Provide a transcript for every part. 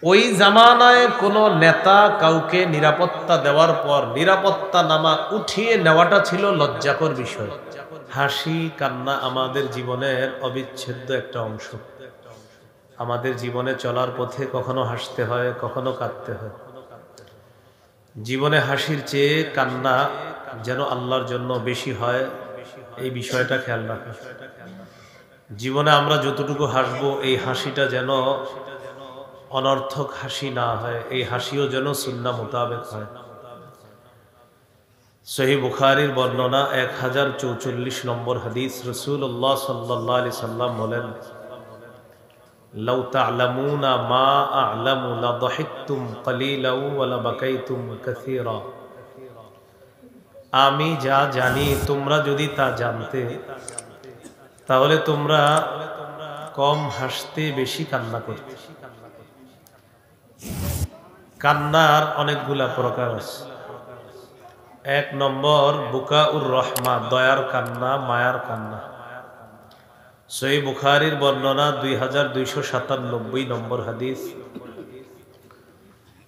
ওই জামানায় কোনো নেতা কাউকে নিরাপত্তা দেওয়ার পর নিরাপত্তা নামা উঠিয়ে নেওয়াটা ছিল লজ্জাকর বিষয়। হাসি কান্না আমাদের জীবনের অবিচ্ছেদ্য একটা অংশ। আমাদের জীবনে চলার পথে কখনো হাসতে হয়, কখনো কাঁদতে হয়। জীবনে হাসির চেয়ে কান্না যেন আল্লাহর জন্য বেশি হয়, এই বিষয়টা খেয়াল রাখা। জীবনে আমরা যতটুকু হাসবো, এই হাসিটা যেন অনর্থক হাসি না হয়, এই হাসিও যেন সুন্নাহ মোতাবেক হয়। সহিহ বুখারীর বর্ণনা 1044 নম্বর হাদিস, রাসূলুল্লাহ সাল্লাল্লাহু আলাইহি সাল্লাম বলেন, লাউ তা'লামুনা মা আ'লামু লাদাহিকতুম কালিলাও ওয়া লাবাকাইতুম কাসীরা। আমি যা জানি তোমরা যদি তা জানতে, তাহলে তোমরা কম হাসতে বেশি কান্না করতে। কান্নার অনেকগুলা প্রকার আছে। এক নম্বর বুকাউর রহমা, দয়ার কান্না, মায়ার কান্না। সহিহ বুখারীর বর্ণনা 2297 নম্বর হাদিস।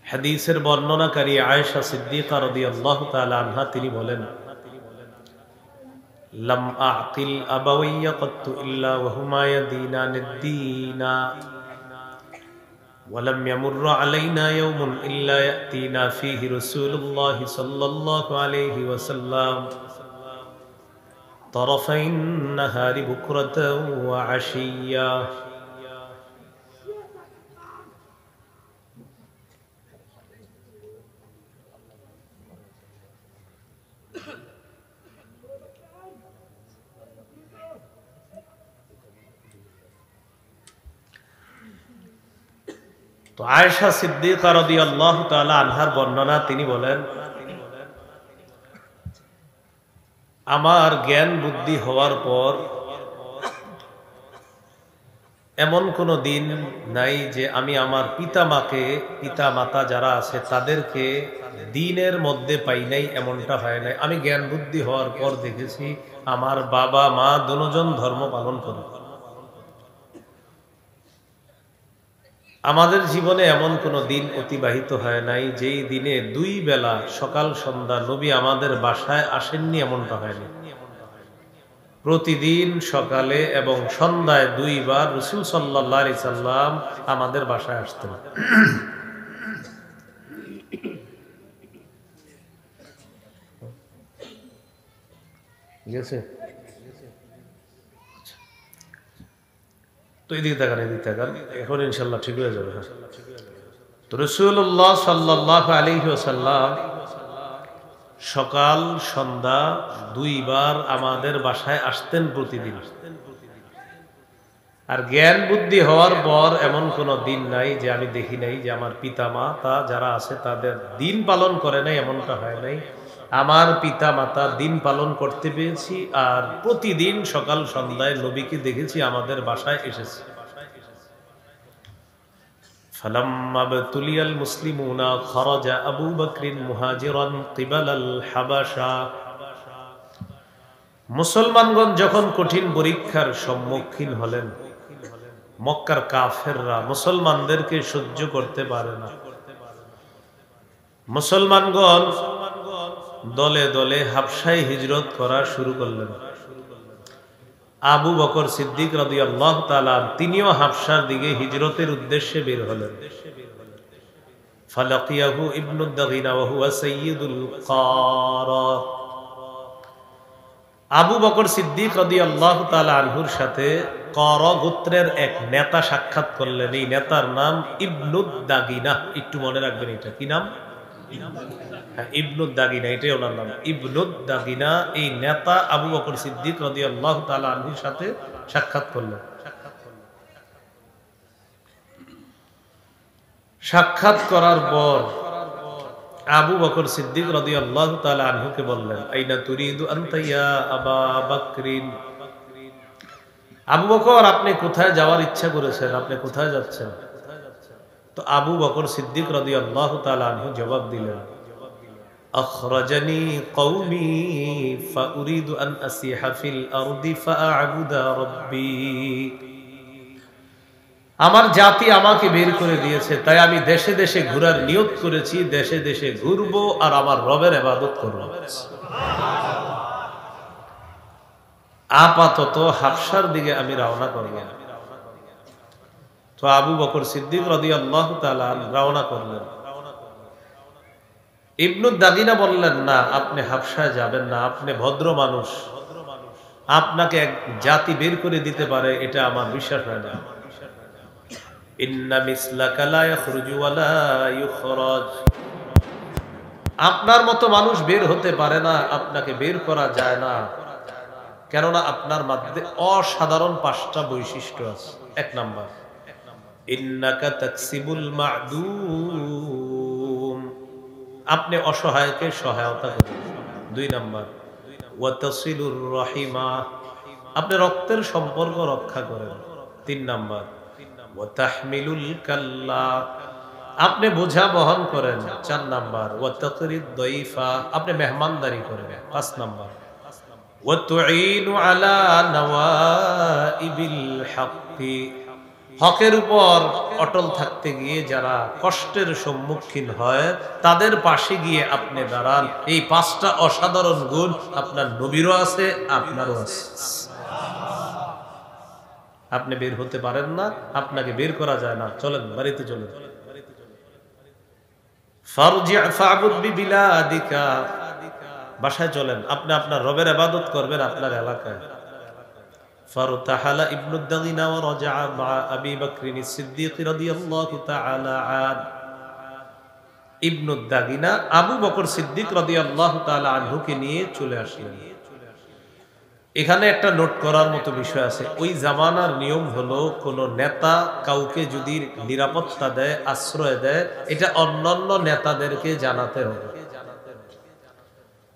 হাদিসের বর্ণনাকারী আয়েশা সিদ্দিকা রাদিয়াল্লাহু তাআলা আনহা, তিনি বলেন, লাম আ'কিল আবাওয়াইয়া কাত্তু ইল্লা ওয়া হুমা ইয়াদিনানিদ-দীনা ওয়া লাম ইয়ামুররা আলাইনা ইয়াওমুন ইল্লা ইয়াতিনা ফীহি রাসূলুল্লাহ সাল্লাল্লাহু আলাইহি ওয়াসাল্লাম তারাফাইন নাহারি বুকরাতাও ওয়া আশিয়্যা। তো আয়েশা সিদ্দিকা রাদিয়াল্লাহু তাআলা আনহার বর্ণনা, তিনি বলেন, আমার জ্ঞান বুদ্ধি হওয়ার পর এমন কোনো দিন নাই যে আমি আমার পিতা মাতা যারা আছে তাদেরকে দ্বীনের মধ্যে পাই নাই, এমনটা হয় নাই। আমি জ্ঞান বুদ্ধি হওয়ার পর দেখেছি আমার বাবা মা দুজন ধর্ম পালন করে। আমাদের জীবনে এমন কোনো দিন অতিবাহিত হয় নাই যেই দিনে 2 বেলা সকাল সন্ধ্যা নবী আমাদের বাসায় আসেননি, এমনটা হয়নি। প্রতিদিন সকালে এবং সন্ধ্যায় 2 বার রাসূল সাল্লাল্লাহু আলাইহি সাল্লাম আমাদের বাসায় আসতেন। ঠিক আছে, তো এদিকে তাকান, এখন ইনশাল্লাহ ঠিক হয়ে যাবে। তো রাসূলুল্লাহ সাল্লাল্লাহু আলাইহি ওয়াসাল্লাম সকাল সন্ধ্যা 2 বার আমাদের বাসায় আসতেন প্রতিদিন। আর জ্ঞান বুদ্ধি হওয়ার পর এমন কোনো দিন নাই যে আমি দেখি নাই যে আমার পিতা মাতা যারা আছে তাদের দিন পালন করে নাই, এমনটা হয় নাই। আমার পিতা মাতা দিন পালন করতে পেরেছি, আর প্রতিদিন সকাল সন্ধ্যায় নবীকে দেখেছি আমাদের বাসায় এসেছে। ফালাম্মা বাতুলিয়াল মুসলিমুনা খরাজা আবু বকরিন মুহাজিরান কিবালাল হাবাশা। মুসলমানগণ যখন কঠিন পরীক্ষার সম্মুখীন হলেন, মক্কার কাফেররা মুসলমানদেরকে সহ্য করতে পারে না। মুসলমানগণ দলে দলে হাবশায় হিজরত করা শুরু করলেন। আবু বকর সিদ্দিক রাদিয়াল্লাহু তাআলা তিনিও হাবশার দিকে হিজরতের উদ্দেশ্যে বের হলেন। ফালাকিয়াহু ইবনু দাগিনা ওয়া হুয়া সাইয়্যিদুল কারা। আবু বকর সিদ্দিক রাদিয়াল্লাহু তাআলা আনহুর সাথে কারা গোত্রের এক নেতা সাক্ষাৎ করলেন। এই নেতার নাম ইবনু দাগিনা। একটু মনে রাখবেন, এটা কি নাম? ইবনু দাগিনা, এটাই ওনার নাম, ইবনু দাগিনা। এই নেতা আবু বকর সিদ্দিক রাদিয়াল্লাহু তাআলা আনহুর সাথে সাক্ষাৎ করলেন। সাক্ষাৎ করার পর আবু বকর সিদ্দিক রাদিয়াল্লাহু তাআলা আনহুকে বললেন, আইনা তুরিদু আনতা ইয়া আবা বকরিন। আবু বকর, আপনি কোথায় যাওয়ার ইচ্ছা করেছেন? আপনি কোথায় যাচ্ছেন? তো আবু বকর সিদ্দিক রাদিয়াল্লাহু তাআলা আনহু জবাব দিলেন, আখরাজানি কওমি ফাউরিদু আন আসিহা ফিল আরদি ফাআবুদা রাব্বি। আমার জাতি আমাকে বের করে দিয়েছে, তাই আমি দেশে দেশে ঘোরার নিয়ত করেছি, দেশে দেশে ঘুরবো আর আমার রবের ইবাদত করব। আপাতত হাবশার দিকে আমি রওনা করব। তো আবু বকর সিদ্দিক রাদিয়াল্লাহু তাআলা রওনা করলেন। ইবনু দাগিনা বললেন, না, আপনি হাবশায় যাবেন না, আপনি ভদ্র মানুষ, আপনাকে এক জাতি বের করে দিতে পারে এটা আমার বিশ্বাস হয় না। ইন্না মিসলাকা লা ইয়াখরুজু ওয়া লা ইউখরাজ, আপনার মতো মানুষ বের হতে পারে না, আপনাকে বের করা যায় না, কেননা আপনার মধ্যে অসাধারণ 5টা বৈশিষ্ট্য আছে। 1 নাম্বার, ইন্নাকা তাকসিবুল মা'দুম, আপনি অসহায়কে সহায়তা করেন। 2 নাম্বার, ওয়া তাসিলুর রাহিমা, আপনি রক্তের সম্পর্ক রক্ষা করেন। 3 নাম্বার, ওয়া তাহমিলুল কাল্লা, আপনি বোঝা বহন করেন। 4 নাম্বার, ওয়া তাকরিদ দাইফা, আপনি মেহমানদারি করেন। 5 নাম্বার, ওয়া তুঈনু আলা নওয়াইবিল হক্কি, হকের উপর অটল থাকতে গিয়ে যারা কষ্টের সম্মুখীন হয় তাদের পাশে গিয়ে আপনি দাঁড়ান। এই 5টা অসাধারণ গুণ আপনার নবীরও আছে, আপনারও আছে। আপনি বের হতে পারেন না, আপনাকে বের করা যায় না, চলেন বাড়িতে চলেন। ফারজি' ফা'বুদ বিবিলাদিকা, বাসায় চলেন, আপনি আপনার রবের ইবাদত করবেন আপনার এলাকায়। ফারতাহালা ইবনু দাগিনা ওয়া রাজা'a মা'a আবি বকরিন সিদ্দিক রাদিয়াল্লাহু তাআলা আন, ইবনু দাগিনা আবু বকর সিদ্দিক রাদিয়াল্লাহু তাআলা আনহুকে নিয়ে চলে আসলেন। এখানে একটা নোট করার মতো বিষয় আছে। ওই জামানার নিয়ম হলো, কোন নেতা কাউকে যদি নিরাপত্তা দেয়, আশ্রয় দেয়, এটা অন্যান্য নেতাদেরকে জানাতে হবে।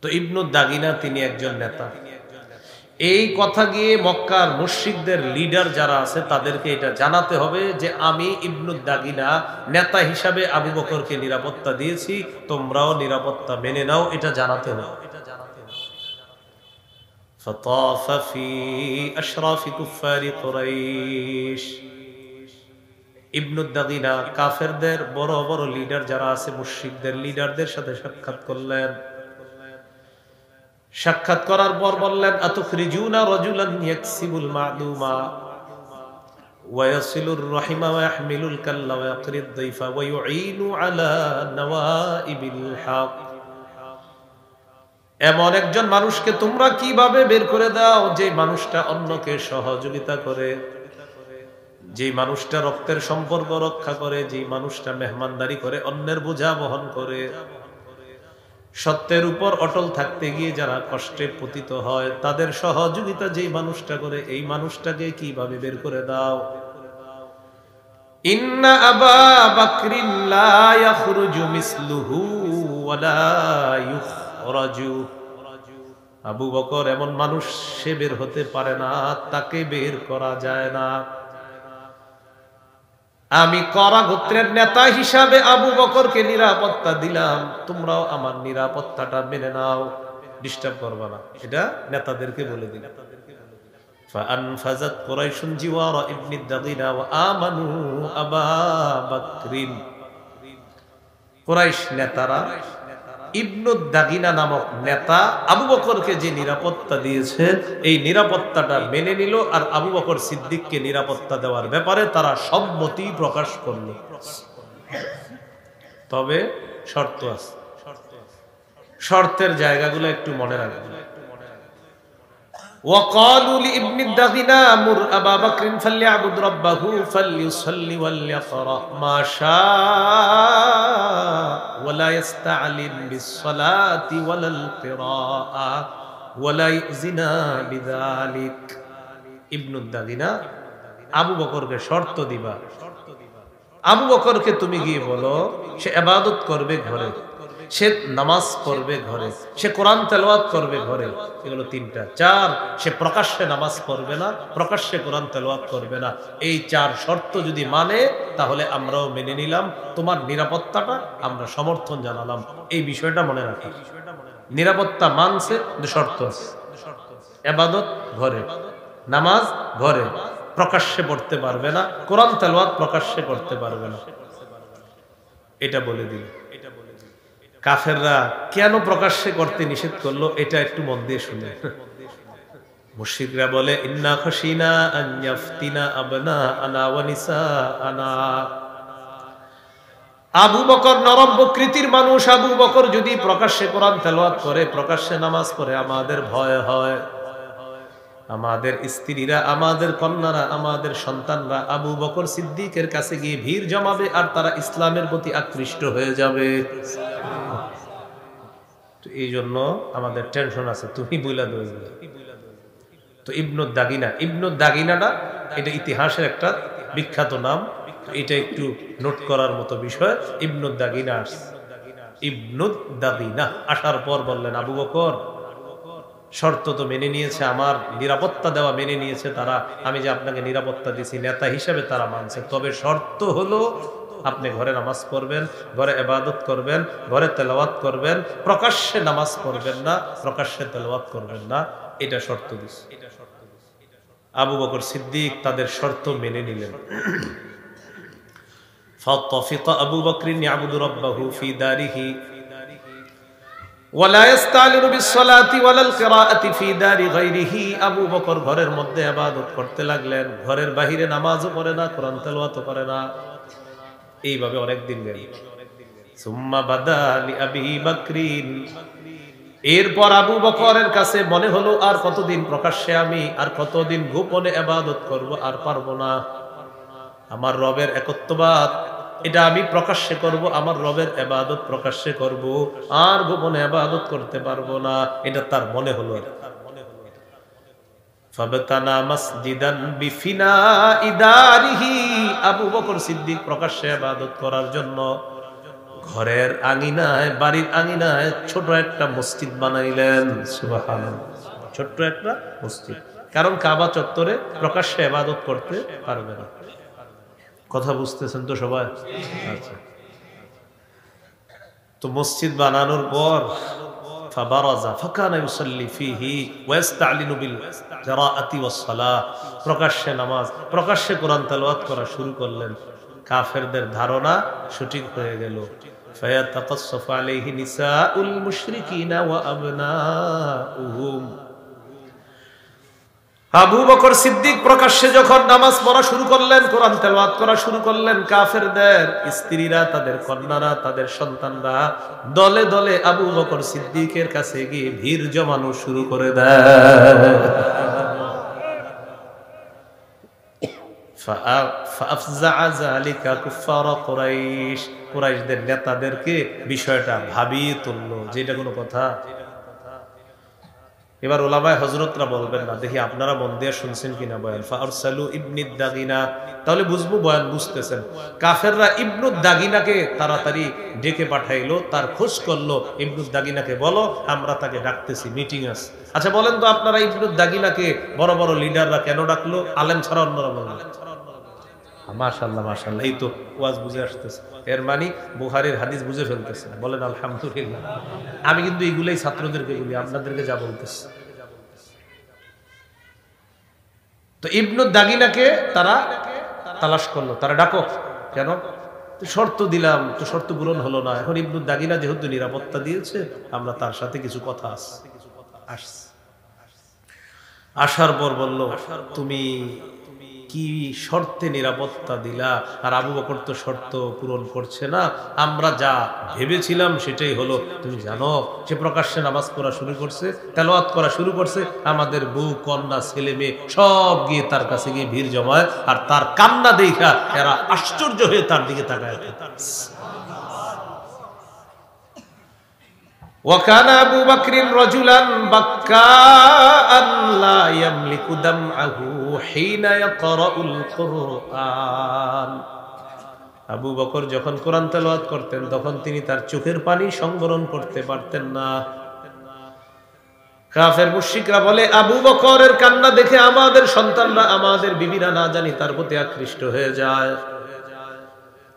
তো ইবনু দাগিনা তিনি একজন নেতা। এই কথা গিয়ে মক্কার মুশরিকদের লিডার যারা আছে তাদেরকে এটা জানাতে হবে যে আমি ইবনু দাগিনা নেতা হিসাবে আবু বকরকে নিরাপত্তা দিয়েছি, তোমরাও নিরাপত্তা মেনে নাও, এটা জানাতে হবে। فطاف في أشراف كفار قريش, ইবনু দাগিনা কাফেরদের বড় বড় লিডার যারা আছে, মুশরিকদের লিডারদের সাথে সাক্ষাৎ করলেন। সাক্ষাৎ করার পর বললেন, আতুখরিজুনা রাজুলান ইয়াকসিবুল মা'দুমা ওয়া ইয়াসিলুর রাহিমা ওয়া ইয়াহমিলুল কাল্লা ওয়া ইয়াকরিদ দাইফা ওয়া ইউঈনু আলা নওয়াইবিল হক, এমন একজন মানুষকে তোমরা কিভাবে বের করে দাও যে মানুষটা অন্যকে সহযোগিতা করে, যে মানুষটা রক্তের সম্পর্ক রক্ষা করে, যে মানুষটা মেহমানদারি করে, অন্যের বোঝা বহন করে, সত্যের উপর অটল থাকতে গিয়ে যারা কষ্টে পতিত হয় তাদের সহযোগিতা যেই মানুষটা করে, এই মানুষটাকে কিভাবে বের করে দাও। ইন্না আবা বকরিন লা ইয়াখরুজু মিসলুহু ওয়া লা ইউখরাজু, আবু বকর এমন মানুষ, সে বের হতে পারে না, তাকে বের করা যায় না। আমি করা গোত্রের নেতা হিসাবে আবু বকরকে নিরাপত্তা দিলাম, তোমরাও আমার নিরাপত্তাটা মেনে নাও, ডিস্টার্ব করবা না, এটা নেতাদেরকে বলে দিলাম। ফাআনফাযাত কুরাইশুন জিওয়ারা ইবনি দাগিনা ওয়া আমানু আবা বকরিন, কুরাইশ নেতারা ইবনু দাগিনা নামক নেতা আবু বকরকে যে নিরাপত্তা দিয়েছে এই নিরাপত্তাটা মেনে নিল, আর আবু বকর সিদ্দিককে নিরাপত্তা দেওয়ার ব্যাপারে তারা সম্মতি প্রকাশ করল। তবে শর্ত আছে, শর্তের জায়গাগুলো একটু মনে রাখবেন। وقالوا لابن الدغنا مر أبا بكر فليعبد ربه فليصلي وليقرأ ما شاء ولا يستعلن بالصلاة ولا القراءة ولا يؤذنا بذلك। ইবনু দাগিনা আবু বকরকে শর্ত দিবা, আবু বকরকে তুমি গিয়ে বলো সে ইবাদত করবে ঘরে, সে নামাজ পড়বে ঘরে, সে কোরআন তেলাওয়াত করবে ঘরে, এগুলো 3টা। 4, সে প্রকাশ্যে নামাজ পড়বে না, প্রকাশ্যে কোরআন তেলাওয়াত করবে না। এই 4 শর্ত যদি মানে তাহলে আমরাও মেনে নিলাম, তোমার নিরাপত্তাটা আমরা সমর্থন জানালাম। এই বিষয়টা মনে রাখি, নিরাপত্তা মানছে, শর্ত আছে। ইবাদত ঘরে, নামাজ ঘরে, প্রকাশ্যে পড়তে পারবে না, কোরআন তেলাওয়াত প্রকাশ্যে করতে পারবে না, এটা বলে দিল। কাফেররা কেন প্রকাশ্যে করতে নিষেধ করলো এটা একটু মন দিয়ে শুনে। মুশরিকরা বলে ইন্না খাশিনা আন ইয়াফতিনা আবনাআনা ওয়া নিসাআনা। আবু বকর নরম প্রকৃতির মানুষ, আবু বকর যদি প্রকাশ্যে কোরআন তেলাওয়াত করে, প্রকাশ্যে নামাজ পড়ে, আমাদের ভয় হয়। আমাদের স্ত্রীরা, আমাদের কন্যারা, আমাদের সন্তানরা আবু বকর সিদ্দিকের কাছে গিয়ে ভিড় জমাবে আর তারা ইসলামের প্রতি আকৃষ্ট হয়ে যাবে। তো এই জন্য আমাদের টেনশন আছে, তুমি বুইলা দেবে। তো ইবনুদ দাগিনা, ইবনুদ দাগিনাটা এটা ইতিহাসের একটা বিখ্যাত নাম, এটা একটু নোট করার মতো বিষয়। ইবনুদ দাগিনা, ইবনুদ দাগিনা আসার পর বললেন আবু বকর শর্ত তো মেনে নিয়েছে, আমার নিরাপত্তা দেওয়া মেনে নিয়েছে তারা, আমি যে আপনাকে নিরাপত্তা দিয়েছি নেতা হিসেবে তারা মানছে, তবে শর্ত হলো আপনি ঘরে নামাজ পড়বেন, ঘরে ইবাদত করবেন, ঘরে তেলাওয়াত করবেন, প্রকাশ্যে নামাজ পড়বেন না, প্রকাশ্যে তেলাওয়াত করবেন না, এটা শর্ত দিছে। আবু বকর সিদ্দিক তাদের শর্ত মেনে নিলেন। ফাতাফিকা আবু বকর ইয়াবুদু রাব্বাহু ফি দারিহি ওয়ালা ইস্তালিরু বিসসালাতি ওয়ালাল কিরাআতি ফি দারি গায়রিহি। আবু বকর ঘরের মধ্যে ইবাদত করতে লাগলেন, ঘরের বাহিরে নামাজও পড়ে না, কোরআন তেলাওয়াতও করে না। এইভাবে অনেক দিন গেল। সুম্মা বাদা লি আবি বকরিন, এরপর আবু বকরের কাছে মনে হলো আর কতদিন প্রকাশ্যে আমি, আর কতদিন গোপনে ইবাদত করব, আর পারবো না। আমার রবের একত্ববাদ এটা আমি প্রকাশ্যে করব, আমার রবের ইবাদত প্রকাশ্যে করব, আর গোপনে ইবাদত করতে পারবো না, এটা তার মনে হলো। ফাবতানা মাসজিদান বিফিনাই দারিহি, আবু বকর সিদ্দিক প্রকাশ্যে ইবাদত করার জন্য ঘরের আঙিনায়, বাড়ির আঙিনায় ছোট একটা মসজিদ বানাইলেন। সুবহানাল্লাহ, ছোট্ট একটা মসজিদ, কারণ কাবা চত্বরে প্রকাশ্যে ইবাদত করতে পারবে না। কথা বুঝতেছেন তো সবাই? আচ্ছা, তো মসজিদ বানানোর পর ফাবারাজা ফাকানা ইউসাল্লি ফিহি ওয়া ইস্তালিনু বিল কিরাআতি ওয়াস সালাহ, প্রকাশ্যে নামাজ, প্রকাশ্যে কোরআন তেলাওয়াত করা শুরু করলেন। কাফেরদের ধারণা সঠিক হয়ে গেল। ফায়াতাকাসসাফু আলাইহি নিসাউল মুশরিকিনা ওয়া আবনাউহুম। আবু বকর সিদ্দিক প্রকাশ্যে যখন নামাজ পড়া শুরু করলেন, কোরআন তেলাওয়াত করা শুরু করলেন, কাফেরদের স্ত্রীরা, তাদের কন্যারা, তাদের সন্তানরা দলে দলে আবু বকর সিদ্দিকের কাছে গিয়ে ভিড় জমানো শুরু করে দেয়। ফাআফযাআ যালিকা কুফার কুরাইশ, কুরাইশদের নেতাদেরকে বিষয়টা ভাবিয়ে তুললো যে এটা কোনো কথা। এবার ওলামায়ে হযরতরা বলবেন না, দেখি আপনারা মন দিয়ে শুনছেন কিনা বয়ান। ফাআরসালু ইবনুদ দাগিনা, তাহলে বুঝবো বয়ান বুঝতেছেন। কাফেররা ইবনুদ দাগিনাকে তাড়াতাড়ি ডেকে পাঠাইলো, তার খোঁজ করলো, ইবনুদ দাগিনাকে বলো আমরা তাকে ডাকতেছি, মিটিং আছে। আচ্ছা বলেন তো আপনারা ইবনুদ দাগিনাকে বড় বড় লিডাররা কেন ডাকলো, আলেম ছাড়া অন্যরা বললো? মাশাআল্লাহ মাশাআল্লাহ, এই তো ওয়াজ বুঝে আসতেছে, এর মানে বুখারীর হাদিস বুঝে ফেলতেছে। বলেন আলহামদুলিল্লাহ। আমি কিন্তু এগুলাই ছাত্রদেরকে বলি, আপনাদেরকে যা বলতেছি। তো ইবনুদ দাগিনাকে তারা তালাশ করলো, তারা ডাকো কেন? শর্ত দিলাম তো, শর্ত পূরণ হলো না। এখন ইবনুদ দাগিনা যেহেতু নিরাপত্তা দিয়েছে, আমরা তার সাথে কিছু কথা আসছে। আসার পর বলল, তুমি কি শর্তে নিরাপত্তা দিলা? আর আবু বকর তো শর্ত পূরণ করছে না। আমরা যা ভেবেছিলাম সেটাই হলো। তুমি জানো সে প্রকাশ্যে নামাজ পড়া শুরু করছে, তেলাওয়াত করা শুরু করছে, আমাদের বউ কন্যা ছেলে মেয়ে সব গিয়ে তার কাছে গিয়ে ভিড় জমায়, আর তার কান্না দেখা এরা আশ্চর্য হয়ে তার দিকে তাকায়। وكان أبو بكر رجلا بكاء لا يملك دمعه حين يقرأ القرآن। আবু বকর যখন কোরআন তেলাওয়াত করতেন তখন তিনি তার চোখের পানি সংবরণ করতে পারতেন না। কাফের মুশরিকরা বলে, আবু বকরের কান্না দেখে আমাদের সন্তানরা, আমাদের বিবিরা না জানি তার প্রতি আকৃষ্ট হয়ে যায়।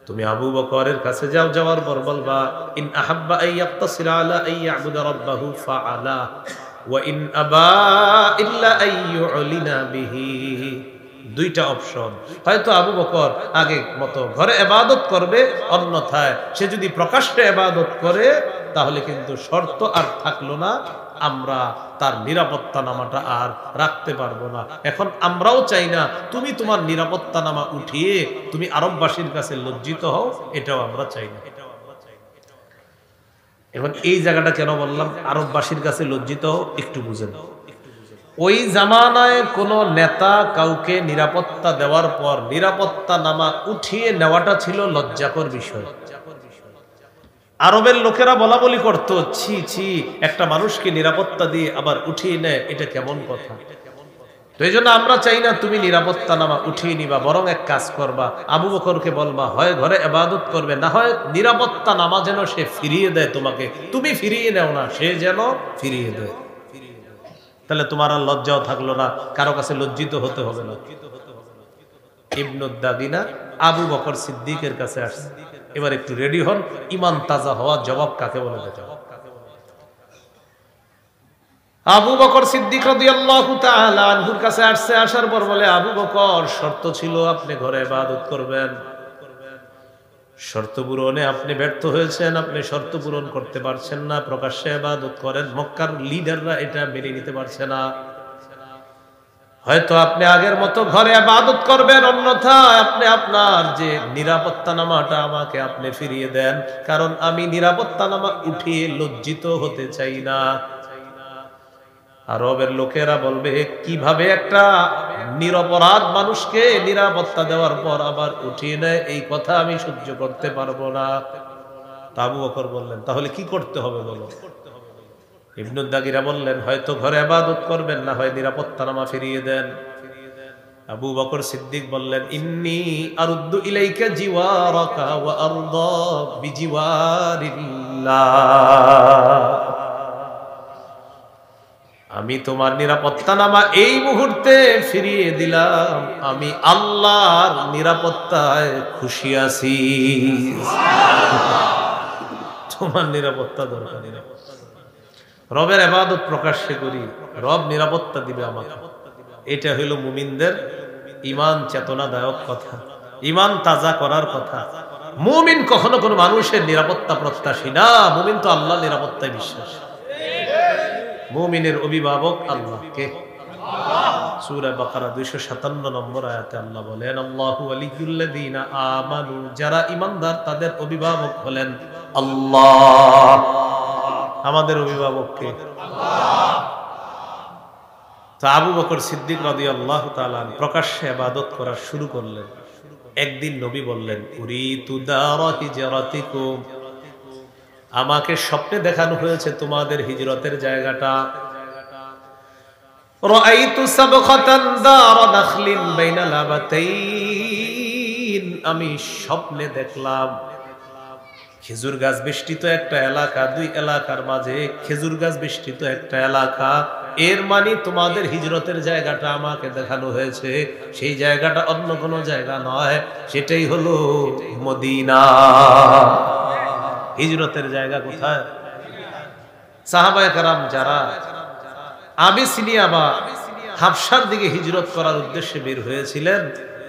তুমি আবু বকরের কাছে যাও, যাওয়ার পর বলবা, ইন আহাব্বা আন ইয়াক্তাসিরা আলা আন ইয়াবুদা রাব্বাহু ফাআলা ওয়া ইন আবা ইল্লা আন ইউলিনা বিহি। দুইটা অপশন। হয়তো আবু বকর আগে মতো ঘরে ইবাদত করবে, অন্যথায় সে যদি প্রকাশ্যে ইবাদত করে তাহলে কিন্তু শর্ত আর থাকলো না, আমরা তার নিরাপত্তা নামাটা আর রাখতে পারবো না। এখন আমরাও চাই না তুমি তোমার নিরাপত্তা নামা উঠিয়ে তুমি আরববাসীর কাছে লজ্জিত হও, এটাও আমরা চাই না। এখন এই জায়গাটা কেন বললাম আরববাসীর কাছে লজ্জিত হও, একটু বুঝেন। ওই জামানায় কোন নেতা কাউকে নিরাপত্তা দেওয়ার পর নিরাপত্তা নামা উঠিয়ে নেওয়াটা ছিল লজ্জাকর বিষয়। আরবের লোকেরা বলা বলি করতো, ছি ছি, একটা মানুষকে নিরাপত্তা দিয়ে আবার উঠিয়ে নেয়, এটা কেমন কথা। তো এই জন্য আমরা চাই না তুমি নিরাপত্তা নামা উঠিয়ে নিবা, বরং এক কাজ করবা, আবু বকরকে বলবা হয় ঘরে ইবাদত করবে, না হয় নিরাপত্তা নামা যেন সে ফিরিয়ে দেয় তোমাকে, তুমি ফিরিয়ে নেও না, সে যেন ফিরিয়ে দেয়। তাহলে তোমার আর লজ্জাও থাকলো না, কারো কাছে লজ্জিত হতে হবে না। ইবনু দাগিনা আবু বকর সিদ্দিকের কাছে আসছে। এবার একটু রেডি হন, ঈমান তাজা হওয়া জবাব কাকে বলে দেখাও। আবু বকর সিদ্দিক রাদিয়াল্লাহু তাআলা আনহুর কাছে আসছে। আসার পর বলে, আবু বকর, শর্ত ছিল আপনি ঘরে ইবাদত করবেন, শর্ত পূরণে আপনি ব্যর্থ হয়েছেন, আপনি শর্ত পূরণ করতে পারছেন না, প্রকাশ্যে ইবাদত করেন, মক্কার লিডাররা এটা মেনে নিতে পারছে না। হয়তো আপনি আগের মতো ঘরে ইবাদত করবেন, অন্যথায় আপনি আপনার যে নিরাপত্তা নামাটা আমাকে আপনি ফিরিয়ে দেন, কারণ আমি নিরাপত্তা নামা উঠিয়ে লজ্জিত হতে চাই না। আরবের লোকেরা বলবে, কিভাবে একটা নিরপরাধ মানুষকে নিরাপত্তা দেওয়ার পর আবার উঠিয়ে নেয়, এই কথা আমি সহ্য করতে পারবো না। আবু বকর বললেন, তাহলে কি করতে হবে বলো। ইবনু দাগিরা বললেন, হয়তো ঘরে ইবাদত করবেন, না হয় নিরাপত্তা নামা ফিরিয়ে দেন। আবু বকর সিদ্দিক বললেন, ইন্নী আরুদ্দু ইলাইকা জিওয়ারাকা ওয়া আরদা বিজিওয়ারিল্লাহ। আমি তোমার নিরাপত্তা নামা এই মুহূর্তে ফিরিয়ে দিলাম, আমি আল্লাহর নিরাপত্তায় খুশি আছি। তোমার নিরাপত্তা দরকার নেই, রবের ইবাদত প্রকাশ্যে করি, রব নিরাপত্তা দিবে আমাকে। এটা হইল মুমিনদের ঈমান চেতনাদায়ক কথা, ঈমান তাজা করার কথা। মুমিন কখনো কোনো মানুষের নিরাপত্তা প্রত্যাশী না, মুমিন তো আল্লাহর নিরাপত্তায় বিশ্বাসী। মুমিনের অভিভাবক আল্লাহ। কে? সূরা বাকারা 257 নম্বর আয়াতে আল্লাহ বলেন, আল্লাহু ওয়ালিয়ুল্লাযীনা আমানু, যারা ঈমানদার তাদের অভিভাবক হলেন আল্লাহ। আমাদের অভিভাবক কে? আল্লাহ। তো আবু বকর সিদ্দিক রাদিয়াল্লাহু তাআলা প্রকাশ্যে ইবাদত করা শুরু করলেন। একদিন নবী বললেন, উরিতু দারা হিজরাতিকুম, আমাকে স্বপ্নে দেখানো হয়েছে তোমাদের হিজরতের জায়গাটা। রাআইতু সাবখাতান দার নাখলিন বাইনা লাবাতাইন, আমি স্বপ্নে দেখলাম খেজুর গাছ বেষ্টিত একটা এলাকা, দুই এলাকার মাঝে খেজুর গাছ বেষ্টিত একটা এলাকা। এর মানে তোমাদের হিজরতের জায়গাটা আমাকে দেখানো হয়েছে, সেই জায়গাটা অন্য কোনো জায়গা নয়, সেটাই হলো মদিনা। হিজরতের জায়গা কোথায়? সাহাবায়ে কেরাম যারা আবিসিনিয়া বা হাবশার দিকে হিজরত করার উদ্দেশ্যে বের হয়েছিলেন,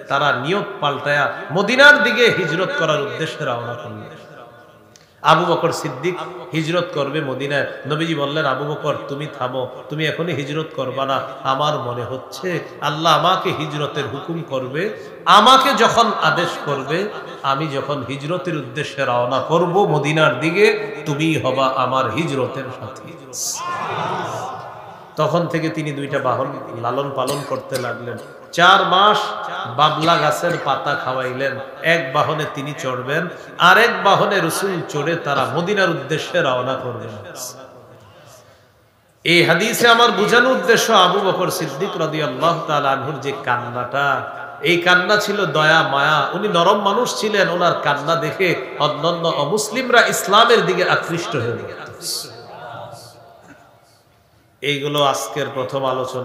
তারা নিয়ত পাল্টায়া মদিনার দিকে হিজরত করার উদ্দেশ্যে রওনা করলেন। আবু বকর সিদ্দিক হিজরত করবে মদিনায়। নবীজি বললেন, আবু বকর তুমি থামো, তুমি এখনই হিজরত করবা না, আমার মনে হচ্ছে আল্লাহ আমাকে হিজরতের হুকুম করবে, আমাকে যখন আদেশ করবে, আমি যখন হিজরতের উদ্দেশ্যে রওনা করব মদিনার দিকে, তুমি হবা আমার হিজরতের সাথী। তখন থেকে তিনি দুইটা বাহন লালন পালন করতে লাগলেন। 4 মাস বাবলা গাছের পাতা খাওয়াইলেন। এক বাহনে তিনি চড়বেন, আরেক বাহনে রাসূল চড়ে তারা মদিনার উদ্দেশ্যে রওনা করবেন। এই হাদিসে আমার বোঝানোর উদ্দেশ্য, আবু বকর সিদ্দিক রাদিয়াল্লাহু তাআলা আনহুর যে কান্নাটা, এই কান্না ছিল দয়া মায়া। উনি নরম মানুষ ছিলেন, ওনার কান্না দেখে অন্যান্য অমুসলিমরা ইসলামের দিকে আকৃষ্ট হয়ে গেল। এইগুলো আজকের প্রথম আলোচনা।